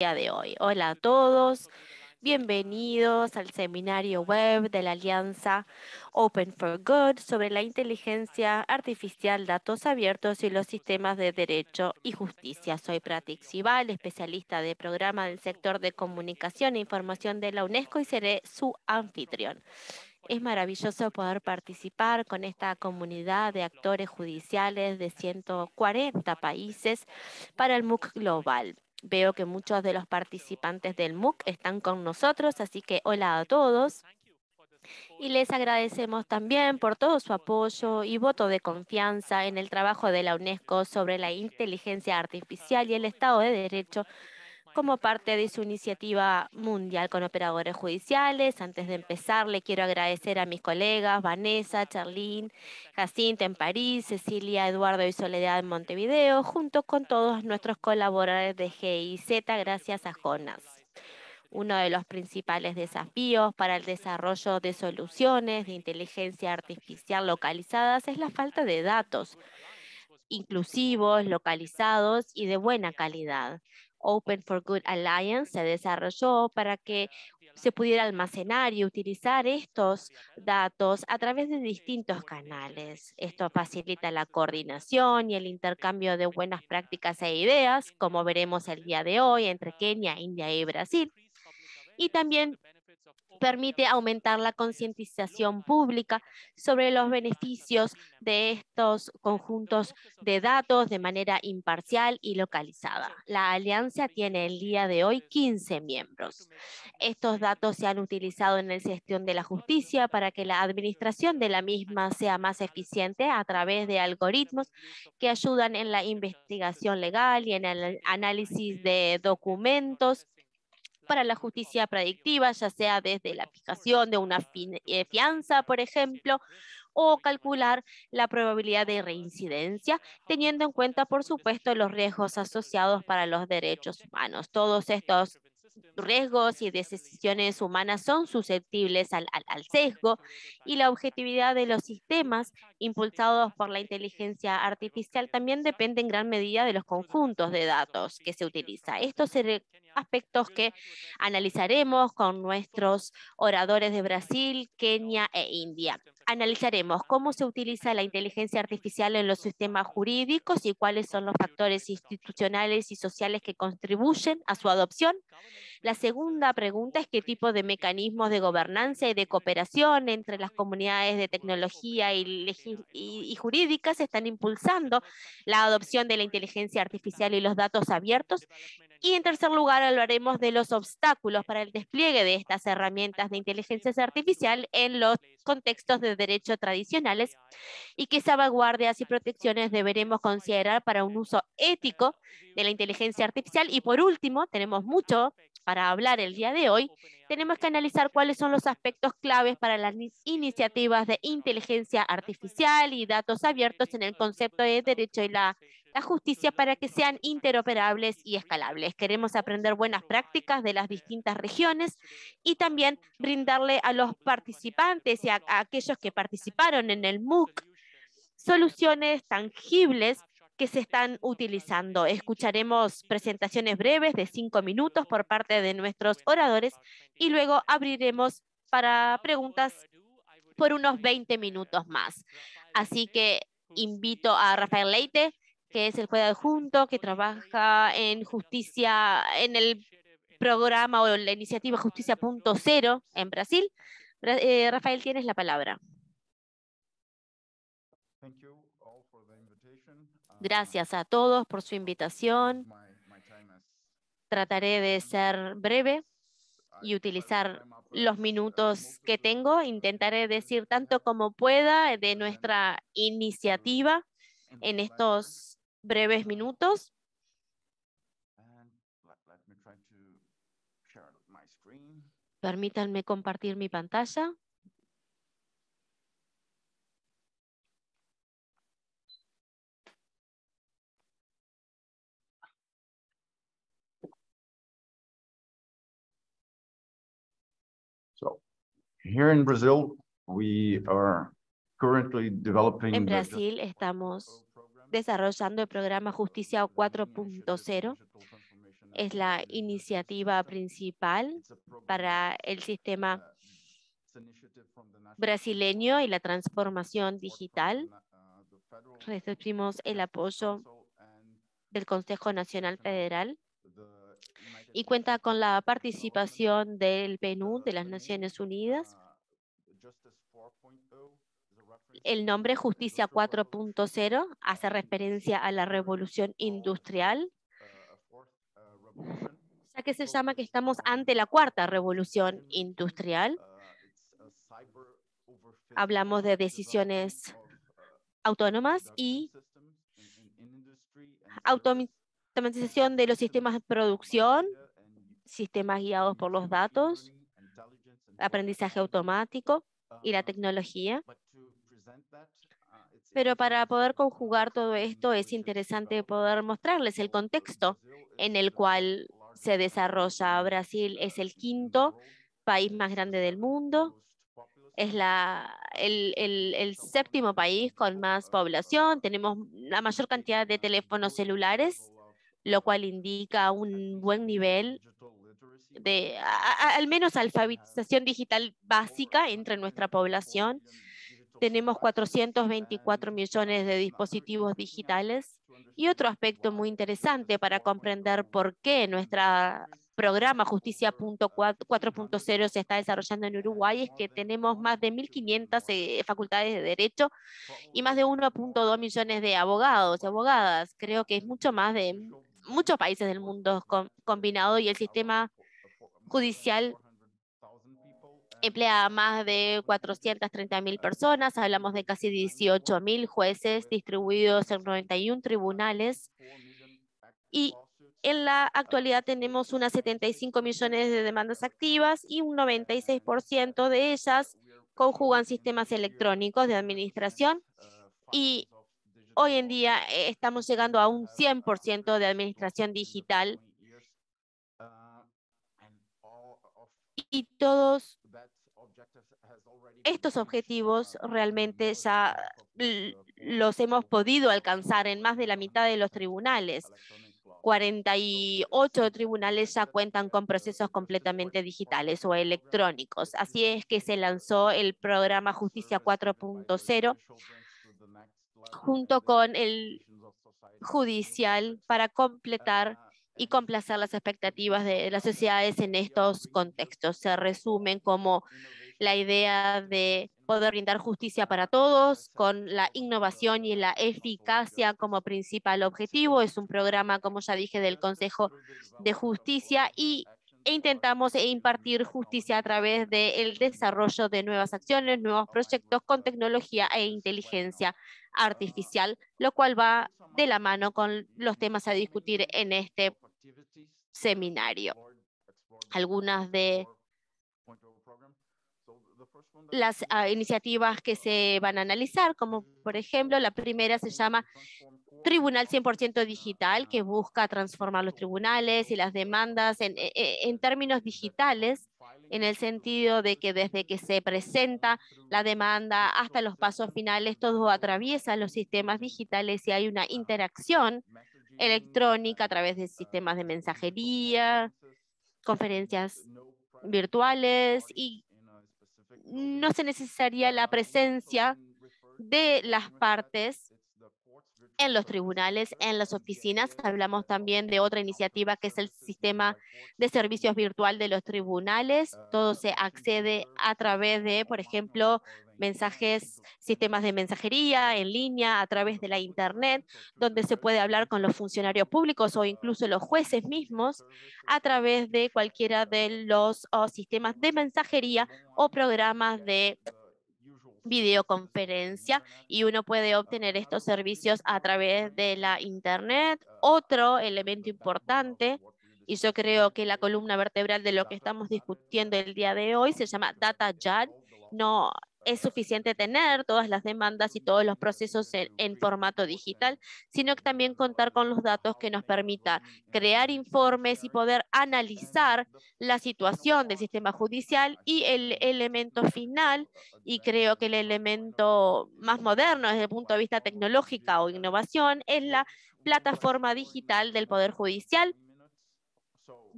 día de hoy. Hola a todos, bienvenidos al seminario web de la Alianza Open for Good sobre la inteligencia artificial, datos abiertos y los sistemas de derecho y justicia. Soy Pratik Sival, especialista de programa del sector de comunicación e información de la UNESCO y seré su anfitrión. Es maravilloso poder participar con esta comunidad de actores judiciales de 140 países para el MOOC Global. Veo que muchos de los participantes del MOOC están con nosotros, así que hola a todos. Y les agradecemos también por todo su apoyo y voto de confianza en el trabajo de la UNESCO sobre la inteligencia artificial y el Estado de Derecho como parte de su iniciativa mundial con operadores judiciales. Antes de empezar, le quiero agradecer a mis colegas Vanessa, Charlene, Jacinta en París, Cecilia, Eduardo y Soledad en Montevideo, junto con todos nuestros colaboradores de GIZ, gracias a Jonas. Uno de los principales desafíos para el desarrollo de soluciones de inteligencia artificial localizadas es la falta de datos inclusivos, localizados y de buena calidad. Open for Good Alliance se desarrolló para que se pudiera almacenar y utilizar estos datos a través de distintos canales. Esto facilita la coordinación y el intercambio de buenas prácticas e ideas, como veremos el día de hoy entre Kenia, India y Brasil. Y también permite aumentar la concientización pública sobre los beneficios de estos conjuntos de datos de manera imparcial y localizada. La alianza tiene el día de hoy 15 miembros. Estos datos se han utilizado en la gestión de la justicia para que la administración de la misma sea más eficiente a través de algoritmos que ayudan en la investigación legal y en el análisis de documentos para la justicia predictiva, ya sea desde la fijación de una fianza, por ejemplo, o calcular la probabilidad de reincidencia, teniendo en cuenta, por supuesto, los riesgos asociados para los derechos humanos. Todos estos riesgos y decisiones humanas son susceptibles al sesgo y la objetividad de los sistemas impulsados por la inteligencia artificial también depende en gran medida de los conjuntos de datos que se utiliza. Estos serán aspectos que analizaremos con nuestros oradores de Brasil, Kenia e India. Analizaremos cómo se utiliza la inteligencia artificial en los sistemas jurídicos y cuáles son los factores institucionales y sociales que contribuyen a su adopción. La segunda pregunta es qué tipo de mecanismos de gobernanza y de cooperación entre las comunidades de tecnología y jurídicas están impulsando la adopción de la inteligencia artificial y los datos abiertos. Y en tercer lugar, hablaremos de los obstáculos para el despliegue de estas herramientas de inteligencia artificial en los contextos de derecho tradicionales y qué salvaguardias y protecciones deberemos considerar para un uso ético de la inteligencia artificial. Y por último, tenemos mucho para hablar el día de hoy, tenemos que analizar cuáles son los aspectos claves para las iniciativas de inteligencia artificial y datos abiertos en el concepto de derecho y la justicia para que sean interoperables y escalables. Queremos aprender buenas prácticas de las distintas regiones y también brindarle a los participantes y a aquellos que participaron en el MOOC soluciones tangibles que se están utilizando. Escucharemos presentaciones breves de 5 minutos por parte de nuestros oradores y luego abriremos para preguntas por unos 20 minutos más. Así que invito a Rafael Leite, que es el juez adjunto, que trabaja en justicia, en el programa o la iniciativa Justicia Punto Cero en Brasil. Rafael, tienes la palabra. Gracias a todos por su invitación. Trataré de ser breve y utilizar los minutos que tengo. Intentaré decir tanto como pueda de nuestra iniciativa en estos breves minutos. Permítanme compartir mi pantalla. So, here in Brazil, we are currently developing En Brasil estamos desarrollando el programa Justicia 4.0 Es la iniciativa principal para el sistema brasileño y la transformación digital. Recibimos el apoyo del Consejo Nacional Federal y cuenta con la participación del PNUD de las Naciones Unidas. El nombre Justicia 4.0 hace referencia a la revolución industrial, ya que se llama que estamos ante la cuarta revolución industrial. Hablamos de decisiones autónomas y automatización de los sistemas de producción, sistemas guiados por los datos, aprendizaje automático y la tecnología. Pero para poder conjugar todo esto es interesante poder mostrarles el contexto en el cual se desarrolla. Brasil es el quinto país más grande del mundo, es el séptimo país con más población, tenemos la mayor cantidad de teléfonos celulares, lo cual indica un buen nivel de al menos alfabetización digital básica entre nuestra población. Tenemos 424 millones de dispositivos digitales. Y otro aspecto muy interesante para comprender por qué nuestro programa Justicia 4.0 se está desarrollando en Uruguay es que tenemos más de 1.500 facultades de derecho y más de 1.2 millones de abogados y abogadas. Creo que es mucho más de muchos países del mundo combinado, y el sistema judicial emplea a más de 430.000 personas. Hablamos de casi 18.000 jueces distribuidos en 91 tribunales, y en la actualidad tenemos unas 75 millones de demandas activas y un 96% de ellas conjugan sistemas electrónicos de administración, y hoy en día estamos llegando a un 100% de administración digital, y todos estos objetivos realmente ya los hemos podido alcanzar en más de la mitad de los tribunales. 48 tribunales ya cuentan con procesos completamente digitales o electrónicos. Así es que se lanzó el programa Justicia 4.0 junto con el judicial para completar y complacer las expectativas de las sociedades en estos contextos. Se resumen como la idea de poder brindar justicia para todos, con la innovación y la eficacia como principal objetivo. Es un programa, como ya dije, del Consejo de Justicia, e intentamos impartir justicia a través del desarrollo de nuevas acciones, nuevos proyectos con tecnología e inteligencia artificial, lo cual va de la mano con los temas a discutir en este seminario. Algunas de las iniciativas que se van a analizar, como por ejemplo, la primera se llama Tribunal 100% Digital, que busca transformar los tribunales y las demandas en términos digitales, en el sentido de que desde que se presenta la demanda hasta los pasos finales, todo atraviesa los sistemas digitales y hay una interacción electrónica a través de sistemas de mensajería, conferencias virtuales, y no se necesitaría la presencia de las partes en los tribunales, en las oficinas. Hablamos también de otra iniciativa que es el sistema de servicios virtual de los tribunales. Todo se accede a través de, por ejemplo, mensajes, sistemas de mensajería en línea, a través de la internet, donde se puede hablar con los funcionarios públicos o incluso los jueces mismos a través de cualquiera de los sistemas de mensajería o programas de videoconferencia, y uno puede obtener estos servicios a través de la internet. Otro elemento importante, y yo creo que la columna vertebral de lo que estamos discutiendo el día de hoy, se llama Data JAD. No es suficiente tener todas las demandas y todos los procesos en formato digital, sino que también contar con los datos que nos permita crear informes y poder analizar la situación del sistema judicial. Y el elemento final, y creo que el elemento más moderno desde el punto de vista tecnológico o innovación, es la plataforma digital del Poder Judicial,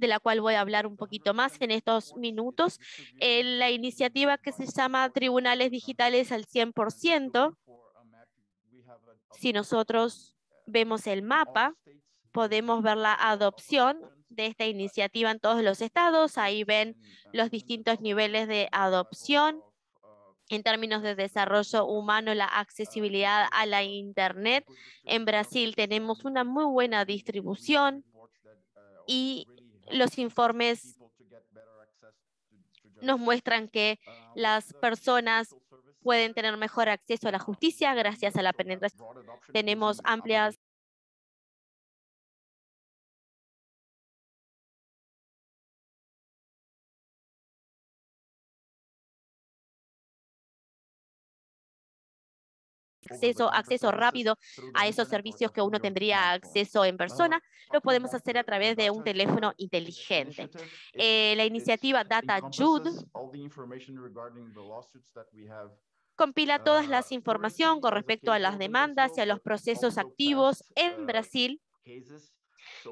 de la cual voy a hablar un poquito más en estos minutos, la iniciativa que se llama Tribunales Digitales al 100%. Si nosotros vemos el mapa, podemos ver la adopción de esta iniciativa en todos los estados. Ahí ven los distintos niveles de adopción. En términos de desarrollo humano, la accesibilidad a la Internet. En Brasil tenemos una muy buena distribución y los informes nos muestran que las personas pueden tener mejor acceso a la justicia gracias a la penetración. Tenemos amplias acceso rápido a esos servicios que uno tendría acceso en persona, lo podemos hacer a través de un teléfono inteligente. La iniciativa Data Jude compila todas las información con respecto a las demandas y a los procesos activos en Brasil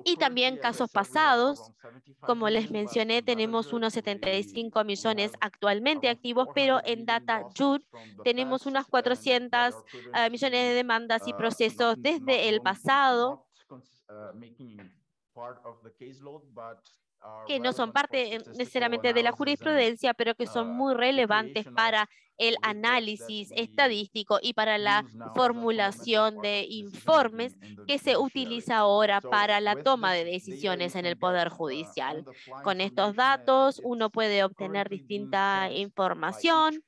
y también casos pasados. Como les mencioné, tenemos unos 75 millones actualmente activos, pero en DataJude tenemos unas 400 millones de demandas y procesos desde el pasado que no son parte necesariamente de la jurisprudencia, pero que son muy relevantes para el análisis estadístico y para la formulación de informes que se utiliza ahora para la toma de decisiones en el Poder Judicial. Con estos datos uno puede obtener distinta información,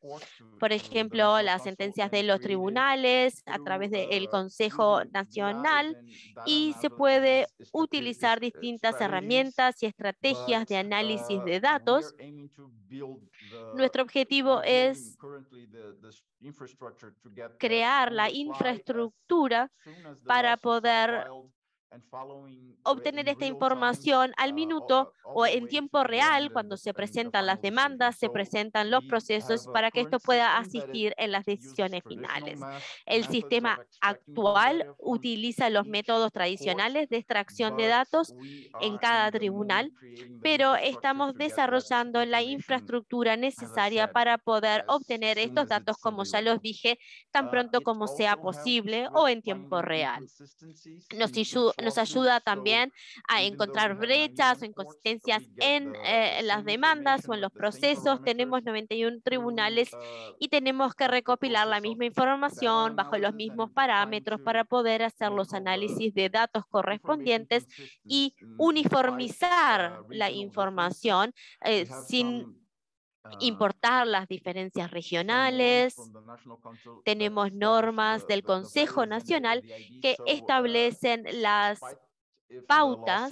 por ejemplo, las sentencias de los tribunales a través del Consejo Nacional, y se puede utilizar distintas herramientas y estrategias de análisis de datos. Nuestro objetivo es crear la infraestructura para poder obtener esta información al minuto o en tiempo real cuando se presentan las demandas, se presentan los procesos para que esto pueda asistir en las decisiones finales. El sistema actual utiliza los métodos tradicionales de extracción de datos en cada tribunal, pero estamos desarrollando la infraestructura necesaria para poder obtener estos datos, como ya los dije, tan pronto como sea posible o en tiempo real. Nos ayuda también a encontrar brechas o inconsistencias en las demandas o en los procesos. Tenemos 91 tribunales y tenemos que recopilar la misma información bajo los mismos parámetros para poder hacer los análisis de datos correspondientes y uniformizar la información sin importar las diferencias regionales. Tenemos normas del Consejo Nacional que establecen las pautas,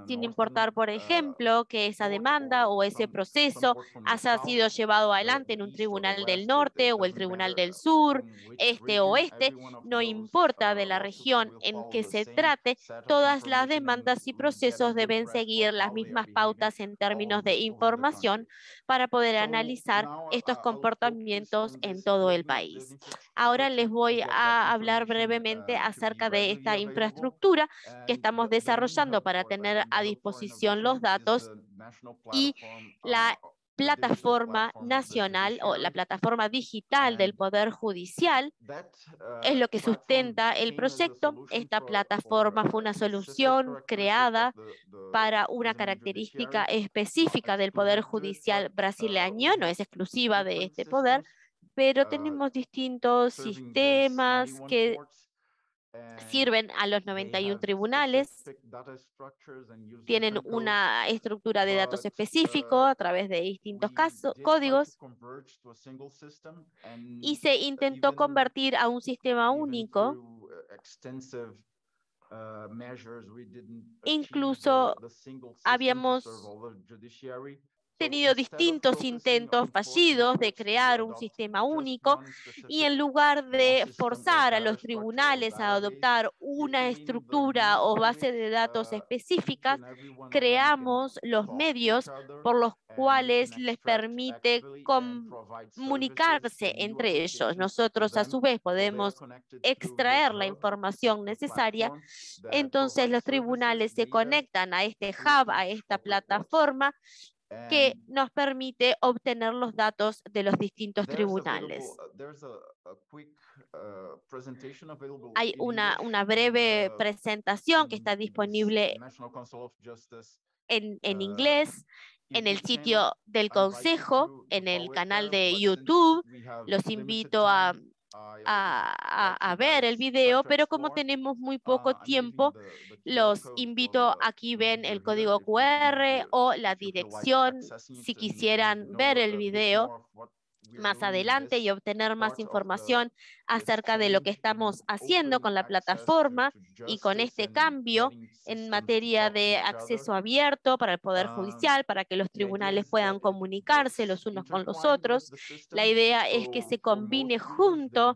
sin importar, por ejemplo, que esa demanda o ese proceso haya sido llevado adelante en un tribunal del norte o el tribunal del sur, este o oeste, no importa de la región en que se trate, todas las demandas y procesos deben seguir las mismas pautas en términos de información para poder analizar estos comportamientos en todo el país. Ahora les voy a hablar brevemente acerca de esta infraestructura que estamos desarrollando para tener a disposición los datos y la plataforma nacional o la plataforma digital del Poder Judicial es lo que sustenta el proyecto. Esta plataforma fue una solución creada para una característica específica del Poder Judicial brasileño, no es exclusiva de este poder, pero tenemos distintos sistemas que sirven a los 91 tribunales, tienen una estructura de datos específico a través de distintos códigos y se intentó convertir a un sistema único. Incluso habíamos tenido distintos intentos fallidos de crear un sistema único y en lugar de forzar a los tribunales a adoptar una estructura o base de datos específicas, creamos los medios por los cuales les permite comunicarse entre ellos. Nosotros a su vez podemos extraer la información necesaria, entonces los tribunales se conectan a este hub, a esta plataforma que nos permite obtener los datos de los distintos tribunales. Hay una breve presentación que está disponible en inglés en el sitio del Consejo, en el canal de YouTube. Los invito a ver el video, pero como tenemos muy poco tiempo, los invito, aquí ven el código QR o la dirección si quisieran ver el video más adelante y obtener más información acerca de lo que estamos haciendo con la plataforma y con este cambio en materia de acceso abierto para el Poder Judicial, para que los tribunales puedan comunicarse los unos con los otros. La idea es que se combine junto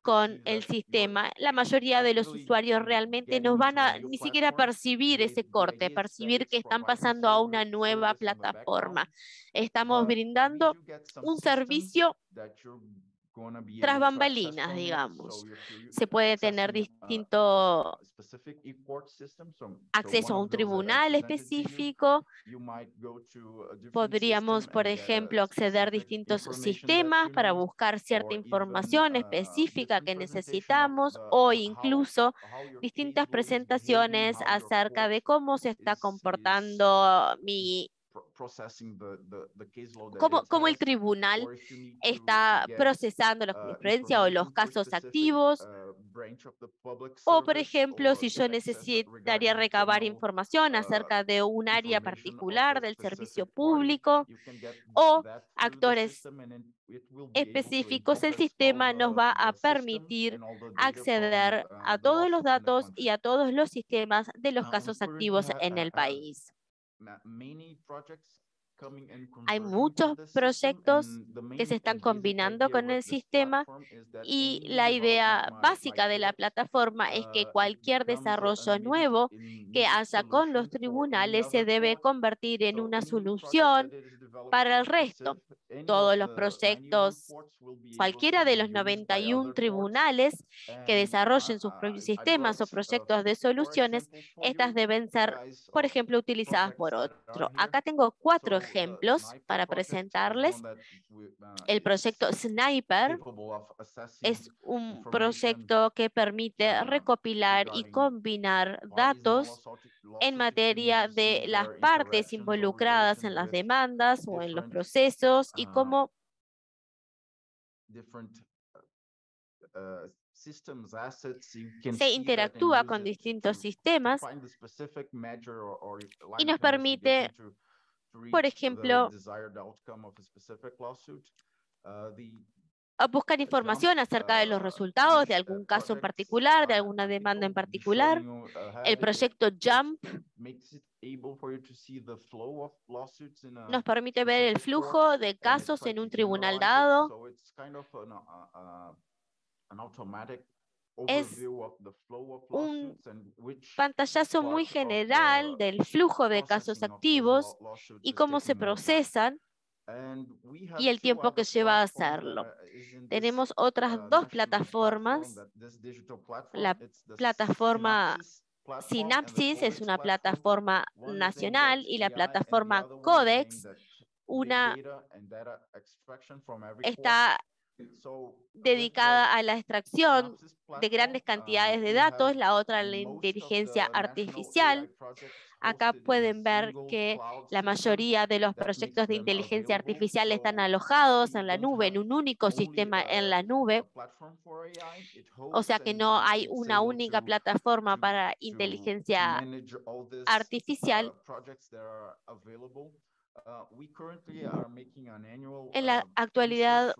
con el sistema. La mayoría de los usuarios realmente no van a ni siquiera percibir ese corte, percibir que están pasando a una nueva plataforma. Estamos brindando un servicio tras bambalinas, digamos. Se puede tener distinto acceso a un tribunal específico. Podríamos, por ejemplo, acceder a distintos sistemas para buscar cierta información específica que necesitamos o incluso distintas presentaciones acerca de cómo se está comportando cómo el tribunal está procesando la jurisprudencia o los casos activos. O, por ejemplo, si yo necesitaría recabar información acerca de un área particular del servicio público o actores específicos, el sistema nos va a permitir acceder a todos los datos y a todos los sistemas de los casos activos en el país. Hay muchos proyectos que se están combinando con el sistema y la idea básica de la plataforma es que cualquier desarrollo nuevo que haya con los tribunales se debe convertir en una solución para el resto. Todos los proyectos, cualquiera de los 91 tribunales que desarrollen sus propios sistemas o proyectos de soluciones, estas deben ser, por ejemplo, utilizadas por otro. Acá tengo 4 ejemplos para presentarles. El proyecto Sniper es un proyecto que permite recopilar y combinar datos en materia de las partes involucradas en las demandas o en los procesos y cómo se interactúa con distintos sistemas y nos permite, por ejemplo, buscar información acerca de los resultados de algún caso en particular, de alguna demanda en particular. El proyecto JUMP nos permite ver el flujo de casos en un tribunal dado. Es un pantallazo muy general del flujo de casos activos y cómo se procesan y el tiempo que lleva a hacerlo. Tenemos otras 2 plataformas. La plataforma Synapsis es una plataforma nacional y la plataforma Codex, una está dedicada a la extracción de grandes cantidades de datos, la otra a la inteligencia artificial. Acá pueden ver que la mayoría de los proyectos de inteligencia artificial están alojados en la nube, en un único sistema en la nube. O sea que no hay una única plataforma para inteligencia artificial. En la actualidad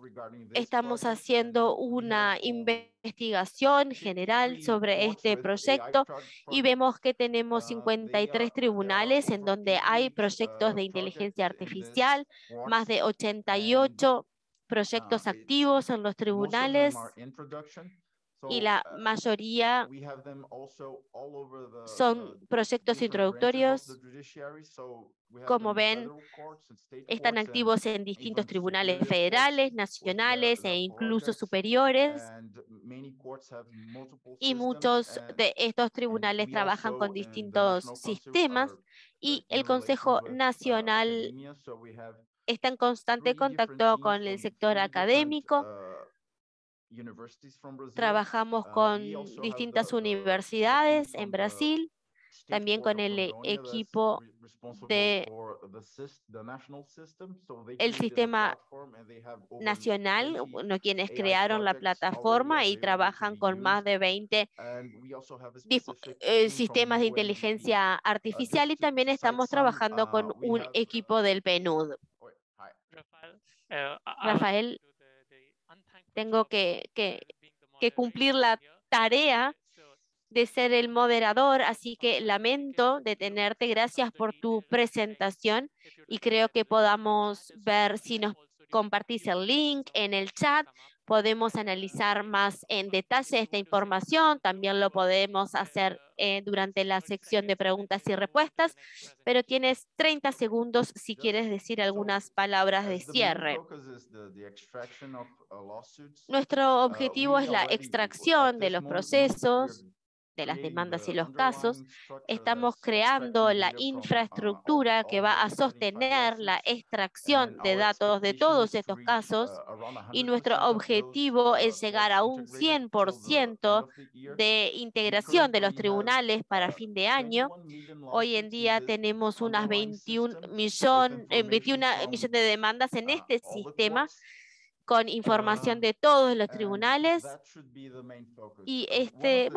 estamos haciendo una investigación general sobre este proyecto y vemos que tenemos 53 tribunales en donde hay proyectos de inteligencia artificial, más de 88 proyectos activos en los tribunales y la mayoría son proyectos introductorios. Como ven, están activos en distintos tribunales federales, nacionales e incluso superiores, y muchos de estos tribunales trabajan con distintos sistemas y el Consejo Nacional está en constante contacto con el sector académico. Trabajamos con distintas universidades en Brasil, también con el equipo de el sistema nacional, bueno, quienes crearon la plataforma y trabajan con más de 20 sistemas de inteligencia artificial, y también estamos trabajando con un equipo del PNUD. Rafael, Rafael, tengo que cumplir la tarea de ser el moderador, así que lamento detenerte. Gracias por tu presentación y creo que podamos ver si nos compartís el link en el chat. Podemos analizar más en detalle esta información. También lo podemos hacer durante la sección de preguntas y respuestas, pero tienes 30 segundos si quieres decir algunas palabras de cierre. Nuestro objetivo es la extracción de los procesos, de las demandas y los casos. Estamos creando la infraestructura que va a sostener la extracción de datos de todos estos casos, y nuestro objetivo es llegar a un 100% de integración de los tribunales para fin de año. Hoy en día tenemos unas 21 millones de demandas en este sistema, con información de todos los tribunales. Y este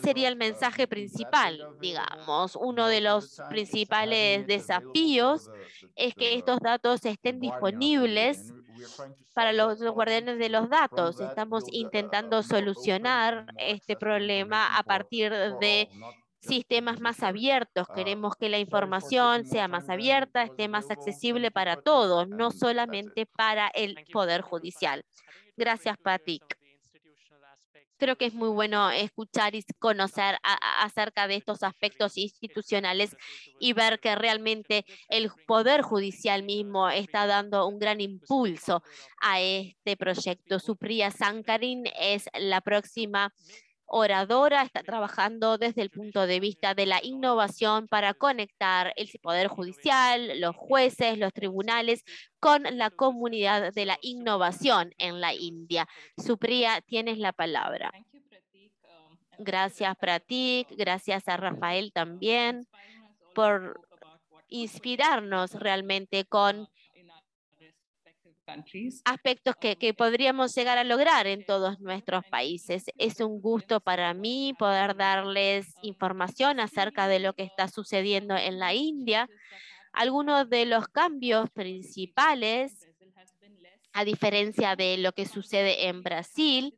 sería el mensaje principal, digamos. Uno de los principales desafíos es que estos datos estén disponibles para los guardianes de los datos. Estamos intentando solucionar este problema a partir de sistemas más abiertos. Queremos que la información sea más abierta, esté más accesible para todos, no solamente para el Poder Judicial. Gracias, Patrick. Creo que es muy bueno escuchar y conocer acerca de estos aspectos institucionales y ver que realmente el Poder Judicial mismo está dando un gran impulso a este proyecto. Supriya Sankaran es la próxima oradora, está trabajando desde el punto de vista de la innovación para conectar el Poder Judicial, los jueces, los tribunales con la comunidad de la innovación en la India. Supriya, tienes la palabra. Gracias, Pratik, gracias a Rafael también por inspirarnos realmente con aspectos que podríamos llegar a lograr en todos nuestros países. Es un gusto para mí poder darles información acerca de lo que está sucediendo en la India. Algunos de los cambios principales, a diferencia de lo que sucede en Brasil,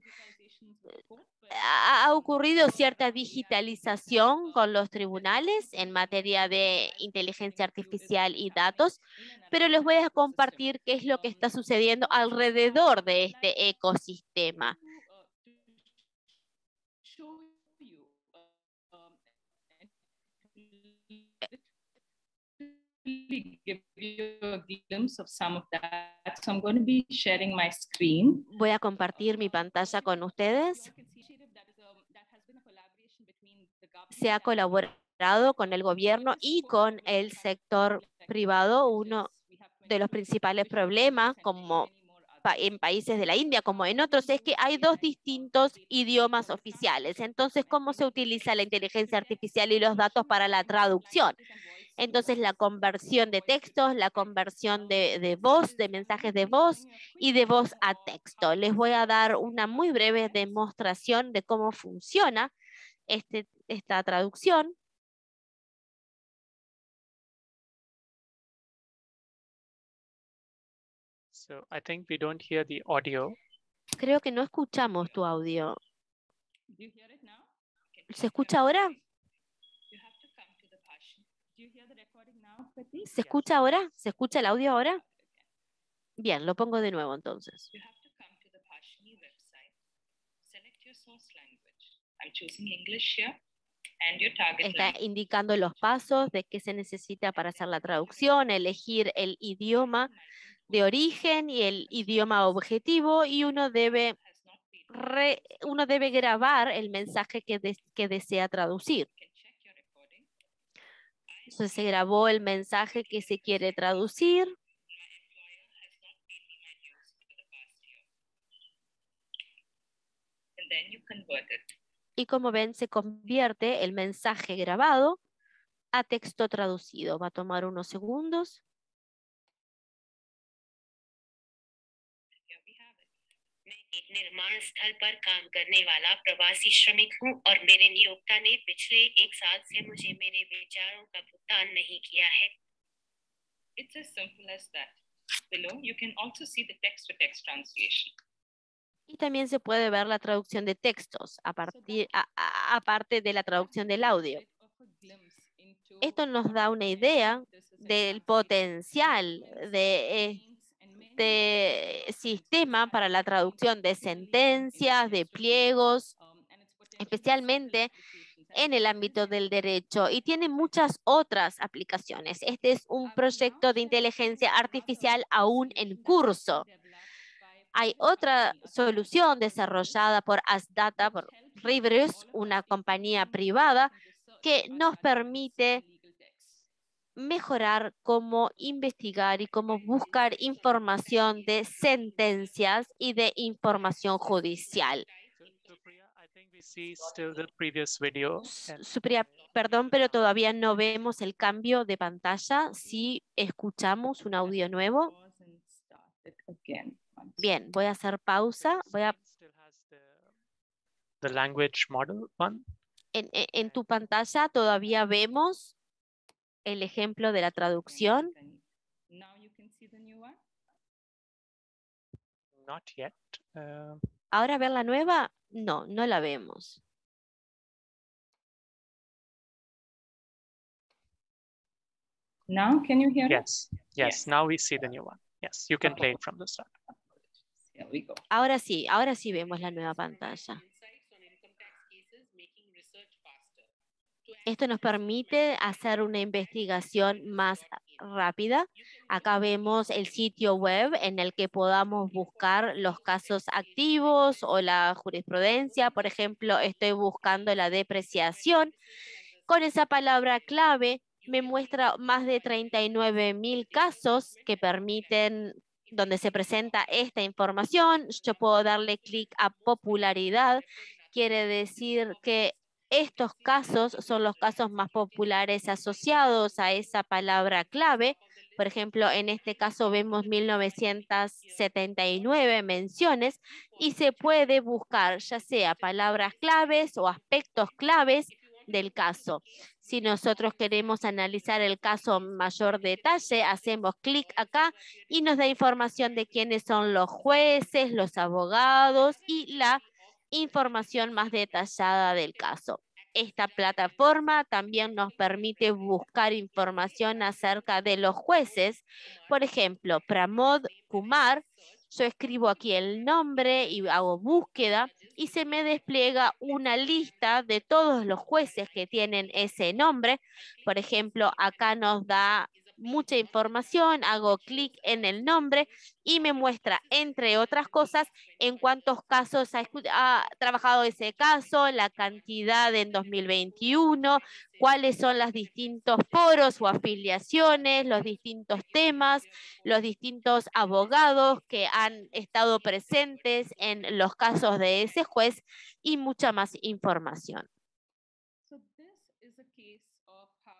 ha ocurrido cierta digitalización con los tribunales en materia de inteligencia artificial y datos, pero les voy a compartir qué es lo que está sucediendo alrededor de este ecosistema. Voy a compartir mi pantalla con ustedes. Se ha colaborado con el gobierno y con el sector privado. Uno de los principales problemas, como en países de la India, como en otros, es que hay dos distintos idiomas oficiales. Entonces, ¿cómo se utiliza la inteligencia artificial y los datos para la traducción? Entonces, la conversión de textos, la conversión de voz, de mensajes de voz y de voz a texto. Les voy a dar una muy breve demostración de cómo funciona esta traducción. So I think we don't hear the audio. Creo que no escuchamos tu audio. Do you hear it now? ¿Se escucha ahora? You have to come to the Bhashan. Do you hear the recording now, Pratik? ¿Se escucha ahora? ¿Se escucha el audio ahora? Bien, lo pongo de nuevo entonces. You have to come to the Bhashani website. Select your source language. I'm choosing English here and your target Está language. indicando los pasos de qué se necesita para hacer la traducción, elegir el idioma de origen y el idioma objetivo, y uno debe grabar el mensaje que desea traducir. You can check your recording. Entonces se grabó el mensaje que se quiere traducir. My employer has not paid me my dues for the past year. And then you convert it. Y como ven, se convierte el mensaje grabado a texto traducido. Va a tomar unos segundos. Here we have it. मैं एक निर्माण स्थल पर काम करने वाला प्रवासी श्रमिक हूं और मेरे नियोक्ता ने पिछले 1 साल से मुझे मेरे विचारों का भुगतान नहीं किया है। It's as simple as that. Below, you can also see the text-to-text translation. Y también se puede ver la traducción de textos aparte de la traducción del audio. Esto nos da una idea del potencial de sistema para la traducción de sentencias, de pliegos, especialmente en el ámbito del derecho, y tiene muchas otras aplicaciones. Este es un proyecto de inteligencia artificial aún en curso. Hay otra solución desarrollada por AskData, por Riverus, una compañía privada, que nos permite mejorar cómo investigar y cómo buscar información de sentencias y de información judicial. So Priya, I think we see still the previous video. And Supriya, perdón, pero todavía no vemos el cambio de pantalla. Si escuchamos un audio nuevo. Pause and start it again. Bien, voy a hacer pausa. the screen still has the language model one. En tu pantalla todavía vemos el ejemplo de la traducción. Now you can see the new one. Not yet. ¿Ahora ver la nueva? No, no la vemos. Now, can you hear it? Yes. Yes. Now we see the new one. Yes. You can play it from the start. Here we go. Ahora sí vemos la nueva pantalla. Esto nos permite hacer una investigación más rápida. Acá vemos el sitio web en el que podamos buscar los casos activos o la jurisprudencia. Por ejemplo, estoy buscando la depreciación. Con esa palabra clave me muestra más de 39.000 casos que permiten, donde se presenta esta información. Yo puedo darle clic a popularidad. Quiere decir que estos casos son los casos más populares asociados a esa palabra clave. Por ejemplo, en este caso vemos 1979 menciones y se puede buscar ya sea palabras claves o aspectos claves del caso. Si nosotros queremos analizar el caso en mayor detalle, hacemos clic acá y nos da información de quiénes son los jueces, los abogados y la información más detallada del caso. Esta plataforma también nos permite buscar información acerca de los jueces. Por ejemplo, Pramod Kumar, yo escribo aquí el nombre y hago búsqueda y se me despliega una lista de todos los jueces que tienen ese nombre. Por ejemplo, acá nos da mucha información, hago clic en el nombre y me muestra, entre otras cosas, en cuántos casos ha trabajado ese caso, la cantidad en 2021, cuáles son los distintos foros o afiliaciones, los distintos temas, los distintos abogados que han estado presentes en los casos de ese juez y mucha más información. So this is a case of how,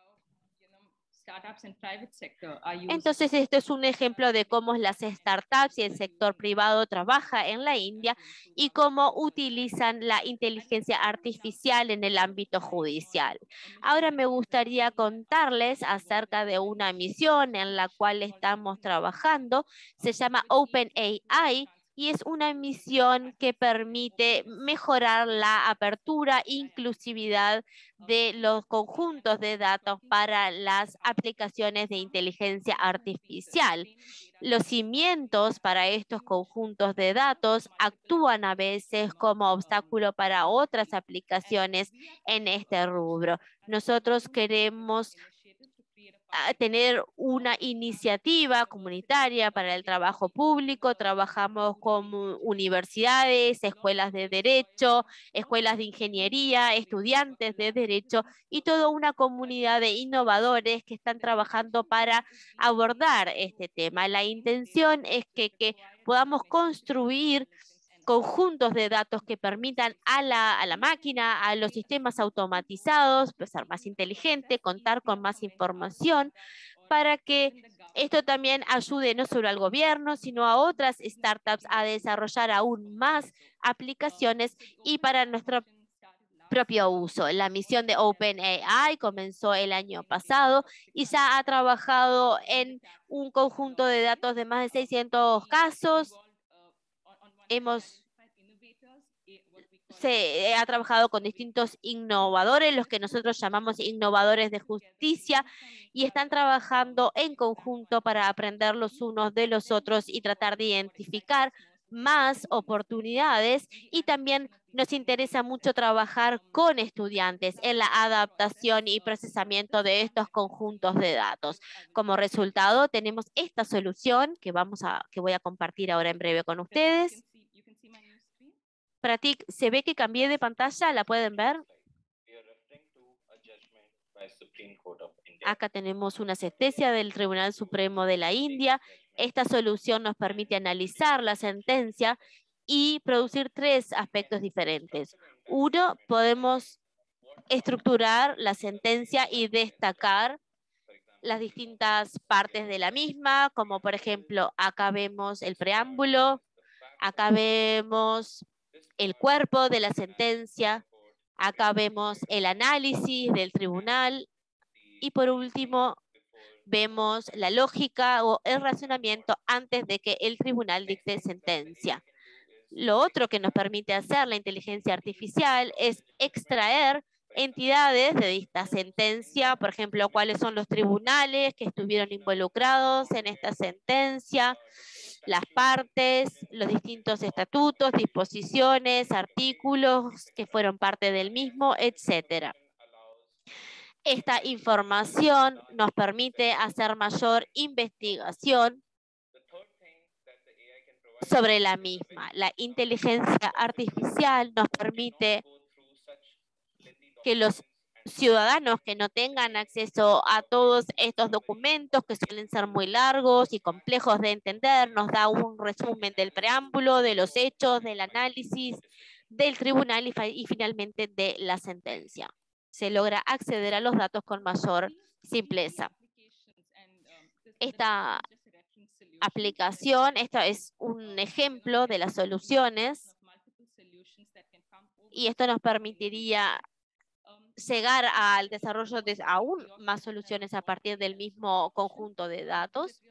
Entonces, esto es un ejemplo de cómo las startups y el sector privado trabaja en la India y cómo utilizan la inteligencia artificial en el ámbito judicial. Ahora me gustaría contarles acerca de una misión en la cual estamos trabajando. Se llama OpenAI. Y es una misión que permite mejorar la apertura e inclusividad de los conjuntos de datos para las aplicaciones de inteligencia artificial. Los cimientos para estos conjuntos de datos actúan a veces como obstáculo para otras aplicaciones en este rubro. Nosotros queremos tener una iniciativa comunitaria para el trabajo público. Trabajamos con universidades, escuelas de derecho, escuelas de ingeniería, estudiantes de derecho y toda una comunidad de innovadores que están trabajando para abordar este tema. La intención es que podamos construir conjuntos de datos que permitan a la máquina, a los sistemas automatizados, ser más inteligente, contar con más información, para que esto también ayude no solo al gobierno, sino a otras startups a desarrollar aún más aplicaciones y para nuestro propio uso. La misión de OpenAI comenzó el año pasado y ya ha trabajado en un conjunto de datos de más de 600 casos. Se ha trabajado con distintos innovadores, los que nosotros llamamos innovadores de justicia, y están trabajando en conjunto para aprender los unos de los otros y tratar de identificar más oportunidades. Y también nos interesa mucho trabajar con estudiantes en la adaptación y procesamiento de estos conjuntos de datos. Como resultado, tenemos esta solución que voy a compartir ahora en breve con ustedes. Pratik, ¿se ve que cambié de pantalla? ¿La pueden ver? Acá tenemos una sentencia del Tribunal Supremo de la India. Esta solución nos permite analizar la sentencia y producir tres aspectos diferentes. Uno, podemos estructurar la sentencia y destacar las distintas partes de la misma, como por ejemplo, acá vemos el preámbulo, acá vemos el cuerpo de la sentencia, acá vemos el análisis del tribunal y por último vemos la lógica o el razonamiento antes de que el tribunal dicte sentencia. Lo otro que nos permite hacer la inteligencia artificial es extraer entidades de esta sentencia, por ejemplo, cuáles son los tribunales que estuvieron involucrados en esta sentencia, las partes, los distintos estatutos, disposiciones, artículos que fueron parte del mismo, etcétera. Esta información nos permite hacer mayor investigación sobre la misma. La inteligencia artificial nos permite que los ciudadanos que no tengan acceso a todos estos documentos, que suelen ser muy largos y complejos de entender, nos da un resumen del preámbulo, de los hechos, del análisis del tribunal y finalmente de la sentencia. Se logra acceder a los datos con mayor simpleza. Esta aplicación, esto es un ejemplo de las soluciones y esto nos permitiría llegar al desarrollo de aún más soluciones a partir del mismo conjunto de datos.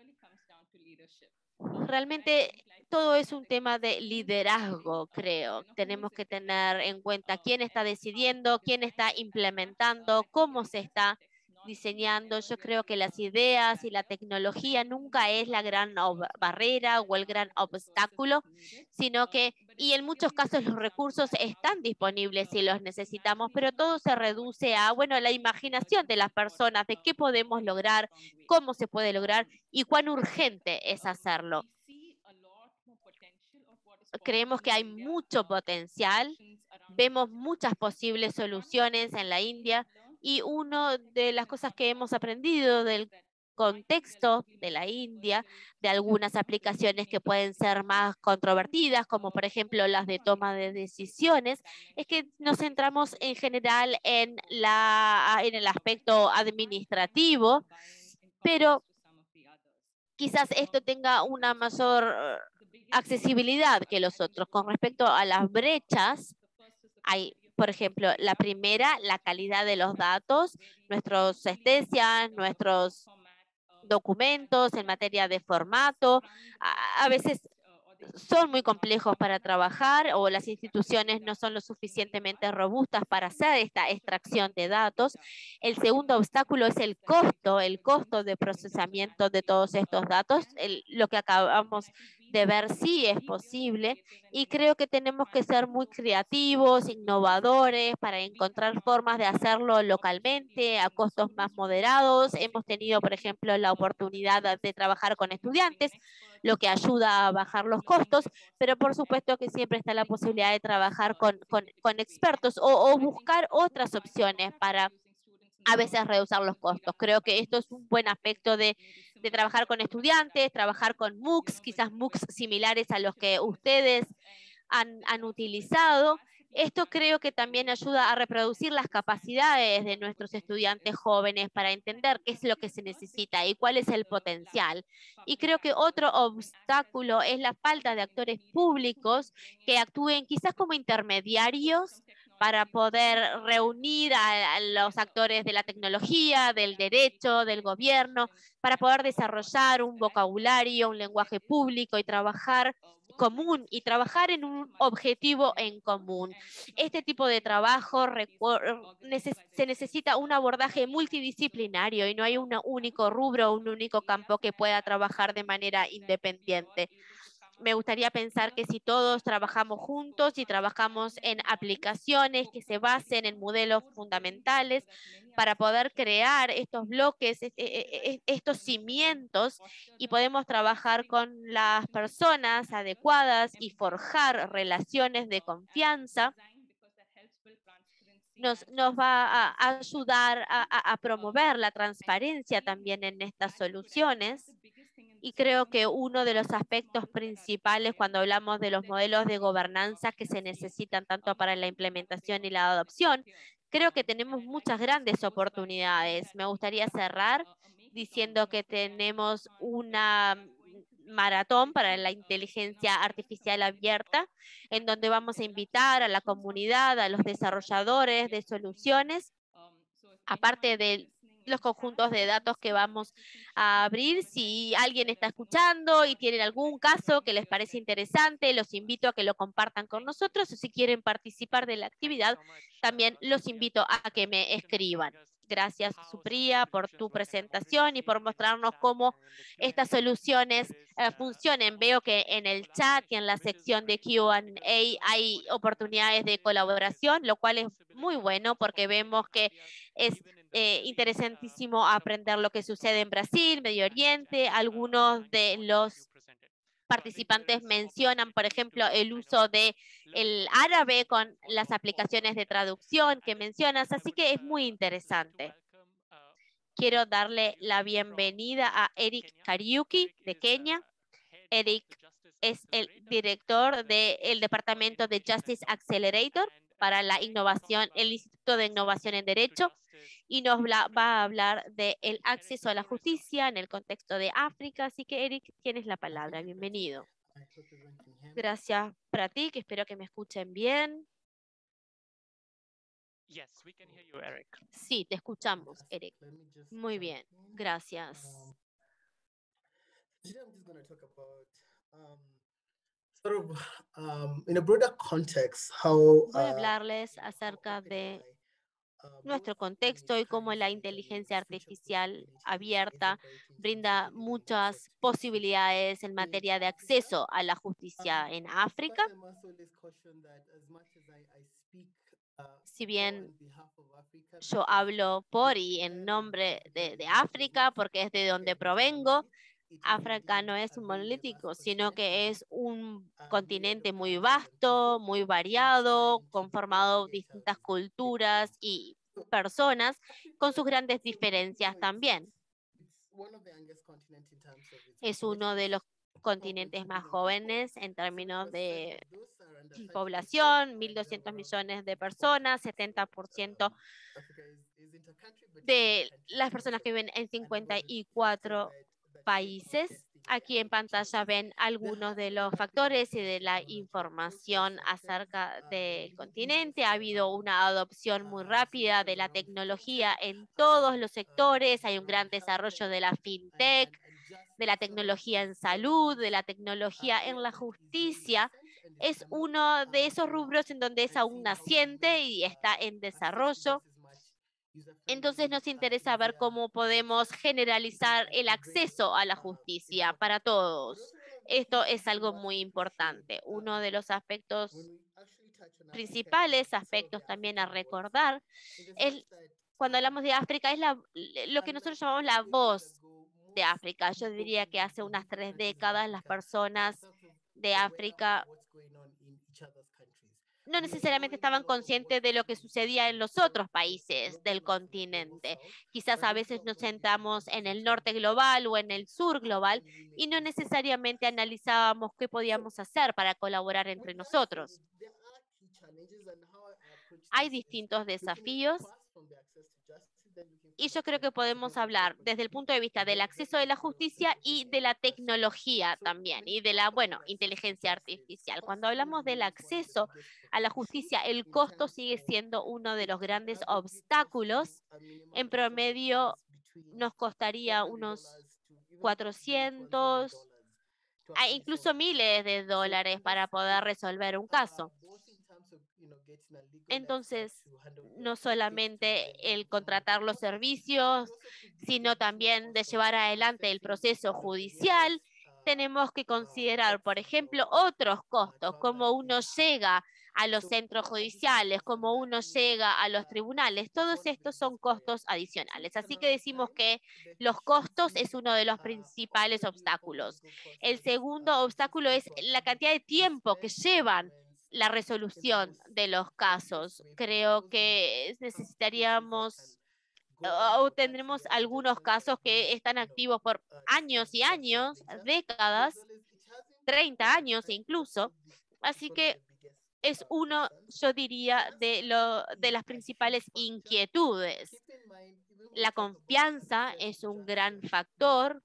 Realmente todo es un tema de liderazgo, creo. Tenemos que tener en cuenta quién está decidiendo, quién está implementando, cómo se está diseñando. Yo creo que las ideas y la tecnología nunca es la gran barrera o el gran obstáculo, sino que, y en muchos casos los recursos están disponibles si los necesitamos, pero todo se reduce a, bueno, la imaginación de las personas, de qué podemos lograr, cómo se puede lograr y cuán urgente es hacerlo. Creemos que hay mucho potencial, vemos muchas posibles soluciones en la India y una de las cosas que hemos aprendido del contexto de la India, de algunas aplicaciones que pueden ser más controvertidas, como por ejemplo las de toma de decisiones, es que nos centramos en general en el aspecto administrativo pero quizás esto tenga una mayor accesibilidad que los otros. Con respecto a las brechas, hay, por ejemplo, la primera, la calidad de los datos, nuestros estesias, nuestros documentos en materia de formato, a veces son muy complejos para trabajar o las instituciones no son lo suficientemente robustas para hacer esta extracción de datos. El segundo obstáculo es el costo de procesamiento de todos estos datos. Lo que acabamos de ver sí es posible y creo que tenemos que ser muy creativos, innovadores para encontrar formas de hacerlo localmente a costos más moderados. Hemos tenido, por ejemplo, la oportunidad de trabajar con estudiantes, lo que ayuda a bajar los costos, pero por supuesto que siempre está la posibilidad de trabajar con expertos o buscar otras opciones para a veces reducir los costos. Creo que esto es un buen aspecto de trabajar con estudiantes, trabajar con MOOCs, quizás MOOCs similares a los que ustedes han utilizado. Esto creo que también ayuda a reproducir las capacidades de nuestros estudiantes jóvenes para entender qué es lo que se necesita y cuál es el potencial. Y creo que otro obstáculo es la falta de actores públicos que actúen quizás como intermediarios para poder reunir a los actores de la tecnología, del derecho, del gobierno, para poder desarrollar un vocabulario, un lenguaje público y trabajar común y trabajar en un objetivo en común. Este tipo de trabajo se necesita un abordaje multidisciplinario y no hay un único rubro, un único campo que pueda trabajar de manera independiente. Me gustaría pensar que si todos trabajamos juntos y trabajamos en aplicaciones que se basen en modelos fundamentales para poder crear estos bloques, estos cimientos, y podemos trabajar con las personas adecuadas y forjar relaciones de confianza, nos va a ayudar a promover la transparencia también en estas soluciones. Y creo que uno de los aspectos principales cuando hablamos de los modelos de gobernanza que se necesitan tanto para la implementación y la adopción, creo que tenemos muchas grandes oportunidades. Me gustaría cerrar diciendo que tenemos una maratón para la inteligencia artificial abierta, en donde vamos a invitar a la comunidad, a los desarrolladores de soluciones, aparte de los conjuntos de datos que vamos a abrir. Si alguien está escuchando y tienen algún caso que les parece interesante, los invito a que lo compartan con nosotros, o si quieren participar de la actividad, también los invito a que me escriban. Gracias, Supriya, por tu presentación y por mostrarnos cómo estas soluciones funcionen. Veo que en el chat y en la sección de Q&A hay oportunidades de colaboración, lo cual es muy bueno porque vemos que es interesantísimo aprender lo que sucede en Brasil, Medio Oriente. Algunos de los participantes mencionan, por ejemplo, el uso del árabe con las aplicaciones de traducción que mencionas, así que es muy interesante. Quiero darle la bienvenida a Eric Kariuki de Kenia. Eric es el director del Departamento de Justice Accelerator para la innovación, el Instituto de Innovación en Derecho, y nos va a hablar del acceso a la justicia en el contexto de África. Así que, Eric, tienes la palabra. Bienvenido. Gracias, Pratik. Espero que me escuchen bien. Sí, te escuchamos, Eric. Muy bien, gracias. In a broader context, how Voy a hablarles acerca de nuestro contexto y cómo la inteligencia artificial abierta brinda muchas posibilidades en materia de acceso a la justicia en África. Si bien yo hablo por y en nombre de África, porque es de donde provengo, África no es un monolítico, sino que es un continente muy vasto, muy variado, conformado de distintas culturas y personas, con sus grandes diferencias también. Es uno de los continentes más jóvenes en términos de población, 1.200 millones de personas, 70% de las personas que viven en 54 países. Aquí en pantalla ven algunos de los factores y de la información acerca del continente. Ha habido una adopción muy rápida de la tecnología en todos los sectores. Hay un gran desarrollo de la fintech, de la tecnología en salud, de la tecnología en la justicia. Es uno de esos rubros en donde es aún naciente y está en desarrollo. Entonces nos interesa ver cómo podemos generalizar el acceso a la justicia para todos. Esto es algo muy importante. Uno de los aspectos principales, aspectos también a recordar, es cuando hablamos de África, es lo que nosotros llamamos la voz de África. Yo diría que hace unas 3 décadas las personas de África no necesariamente estaban conscientes de lo que sucedía en los otros países del continente. Quizás a veces nos sentamos en el norte global o en el sur global y no necesariamente analizábamos qué podíamos hacer para colaborar entre nosotros. Hay distintos desafíos y yo creo que podemos hablar desde el punto de vista del acceso de la justicia y de la tecnología también, y de la, inteligencia artificial. Cuando hablamos del acceso a la justicia, el costo sigue siendo uno de los grandes obstáculos. En promedio nos costaría unos 400, incluso miles de dólares para poder resolver un caso. Entonces, no solamente el contratar los servicios, sino también de llevar adelante el proceso judicial, tenemos que considerar, por ejemplo, otros costos, como uno llega a los centros judiciales, como uno llega a los tribunales. Todos estos son costos adicionales. Así que decimos que los costos es uno de los principales obstáculos. El segundo obstáculo es la cantidad de tiempo que llevan la resolución de los casos. Creo que necesitaríamos o tendremos algunos casos que están activos por años y años, décadas, 30 años incluso. Así que es uno, yo diría, de las principales inquietudes. La confianza es un gran factor,